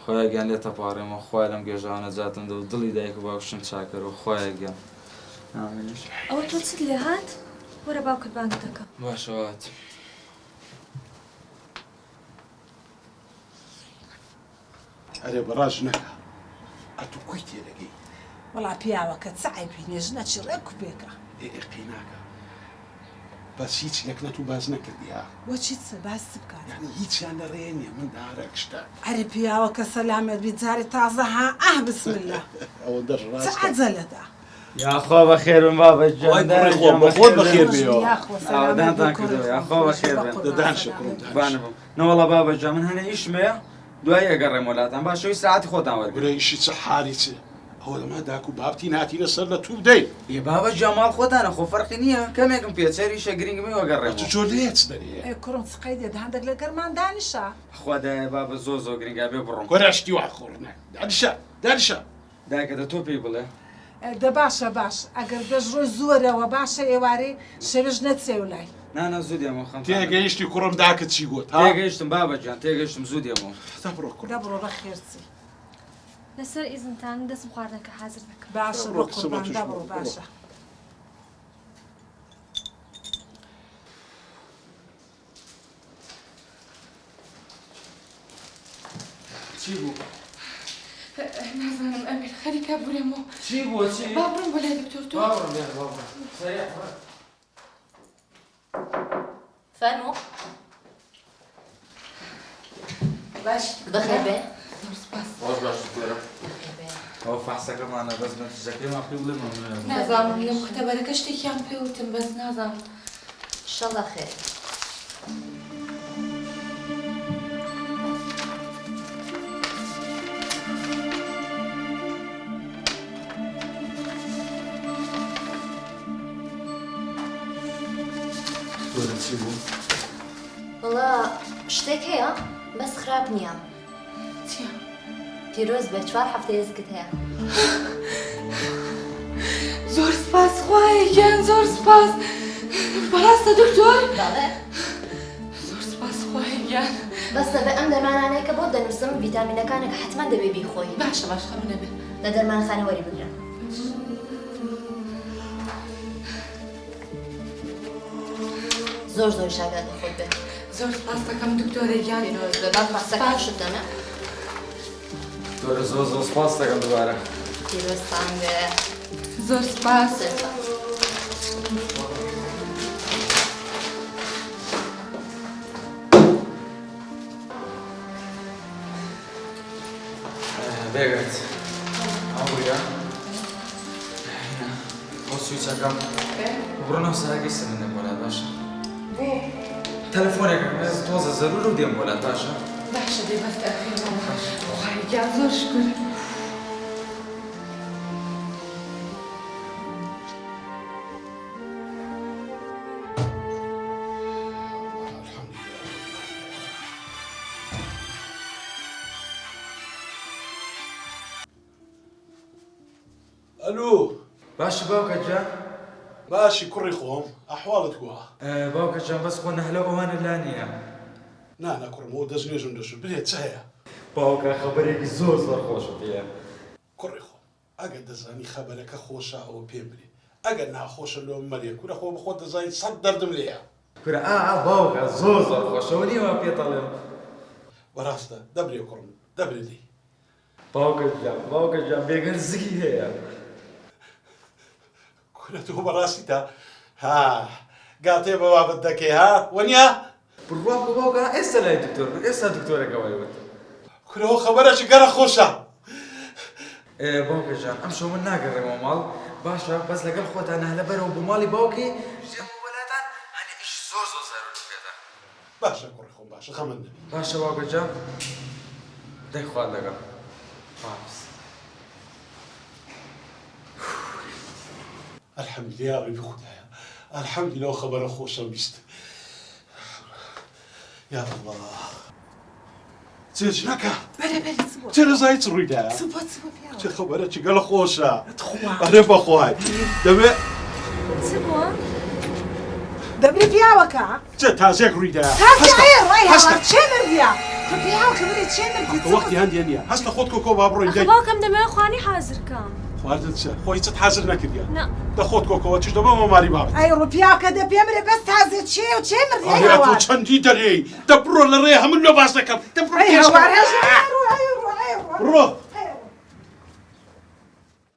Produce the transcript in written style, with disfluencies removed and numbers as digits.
خۆیان گیان لێتە پاڕێمە خۆی لەم گێژانە جاتم دە و دڵی دایک و باوکشم چاکەرەوە خۆیان گیان ئەوە تۆ چت لێ هات؟ وەرە باوکت بانگ دەکە. باشەوات. ئەرێ بەڕاش نەکە ئەتو کوی تێدەگەی وەڵا پیاوەکە چعی بینێژ نەچی ڕێک و پێکە ئێقی ناکە بەس هیچ لەک نەت و باز نەکردی ها وەچی چ باس بکات یعنی هیچیان لە ڕێ نییە من دارێک شتە ئەرێ پیاوەکە سەلامەت بی جارێ تازە ها ئاه بسم الله ئەوە چ دەڕاست عەجەلەدا یاخوا بەخێرم بابەتجان بەخۆت بەخێر بێەوە ئاودانتان کردەوە یاخوا بەخێر بێن دەدان شکرم بانە بم نەوەڵە بابەتجان من هەنە ئیشمەیە دوای ئەگەڕێم وڵاتان باشەوەی ساعتی خۆتان وەرگرە گورە ئیشی چه حالی چ ئەوە لەما داک و بابتی ناتینە سەر لە توو بدەین یێ بابەتجان ماڵ خۆتانە خۆ فەرقی نییە کەمێکم پێچەری شە گرنگمی وەگەڕێم جۆ لێت دەرێ ئێ کوڕم چقەی دێت هەندێک لە گەرمان دانیشە خوددایە بابە زۆ گرنگا بێ بڕۆم گۆرەشتی وا خۆڕنە دانیشە دایکەدە تۆ پێی بڵێ دە باشە باش ئەگەر دەژڕۆی زۆرەوە باشە ئێوارەی شەوێژ نەچێ و لای نانە زوو دێمەوە خەم تێگەیشتی کوڕم داکت چی گوت تێگەیشتم بابەتجان تێگەیشتم زوو دێمەوە تا بڕۆ کوڕ دە بڕۆ بە خێرچی لەسەر ئیزنتان دەستم خواردنەکە حازر دەکەم. باشە بۆ قوربان دە بڕۆ باشە چی بوو؟ نازانم ئەمیر خەریکە بورێمەوە چی بووە چی؟ با بڕۆم بۆ لای دکتۆر تۆ بابڕم بێن بابڕم سەریع بڕە. فەرموو باش بەخێر بێ سپاس باش دکتۆرە ئەوە فەحسەکەمانە بەس نەتیجەکەیمان پێ بڵێ مەمنونە نازانم لەم کتەبەرەکە شتێکیان پێوتم بەس نازانم ئینشەڵا خێر دکتۆرە چی بوو؟ وەڵا شتێک هەیە بەس خراپ نییە چییە؟ پیرۆز بێ 4 هەفتەیە زگت هەیە زۆر سپاس خوایە گیان زۆر سپاس بەڕاستە دکتۆر؟ بەڵێ زۆر سپاس خوایە گیان بەسە بە ئەم دەرمانانەیە کە بۆ دەنووسم ڤیتامینەکانێکە حتما دەبێ بیخۆی باشە باش خەمە نەبێ لە دەرمانخانە وەری بگرە زۆر شاگات خۆت بێت زۆر سپاس دەکەم دکتۆرە گیان پیرۆز بێ با پاسەکان شت دەمە دکتۆرە زۆر سپاس دەکەم دووبارە پیرۆزتان بێ زۆر سپاس بێگەت ئەوە ئەو سویچەکەم بڕۆنەوە ساگەی سەمنە بۆلات باشە تەلەفۆنێکم تۆزە زەرور و دێم بۆلات باشە باشە دێ بەس دەخێنەوە خوایە گیان زۆر شکر ئەلو باشە باوکەجان باشی کوڕی خۆم ئەحواڵت گووە باوکەجان بەس خۆ نەهلە ئەوانە لا نییە نانە کوڕمەوە دەستنوێژم دەشت برێت چ هەیە باوکە خەبەرێکی زۆر خۆشە پێە کوڕی خۆم ئەگەر دەزانی خەبەرەکە خۆشە ئەوە پێم برێ ئەگەر ناخۆشە لۆم مەریە کورە خۆ بخۆت دەزانیت 100 دەردم لێیە کورە باوکە زۆر خۆشەوە نیوە پێ دەڵێم بەڕاستە دەبرێ کوڕم دەبرێتی باوکەجان بێگەر زگی هەیە کورە تۆ بەڕاستی تا ها گاتێ بە بابەت دەکەی ها وەنیا بڕوا بۆ باوکە ئێستا لای دکتۆر بن ئێستا دکتۆرەکەوەیوت کورەوە خەبەرەکی گەرە خۆشە باوکەجان ئەم شەو من ناگەڕێمەوە ماڵ باشە بەس لەگەڵ خۆتان هەلە بەرەوە بۆ ماڵی باوکی وەلاتان هەنێ ئیش زۆر زەرور پێدا باشە کوڕی خۆم باشە خەمن نەبی باشە باوکەجان دەیخوات لەگەڵ الحمد لله ربي خدايا الحمد لله خبر خوشا بيست يا الله تجنكا بەرە بەرە چ ترى زايد رويدا بۆ پیاوە تي خبرك قال خوشا انا بخواي دابا چ بووە؟ دەبری پیاوەکە تازيك رويدا هەستا ڕێ هەستا چێ مردیە خبیاوکە بڵێ چێ مردی وەختی هەندێ نییە هەست لە خۆت کۆکۆ با بڕۆین ئەخە دەی باوکەم دەمەوێت خوانی حازرکەم خواردت چە خۆی چت حەزر نەکردیە نا دە خۆت کۆکەوە چش دەبە مەماری بابێت ئەی ڕوپیاکە دە پێمرێ بەس تازە چێ و چێ مردی ئەی تۆ چەندی دەرێی دە بڕۆ لە ڕێ هەمن لە باس دەکەم دە بڕۆ ئەی پێش هەوارەژ ڕۆ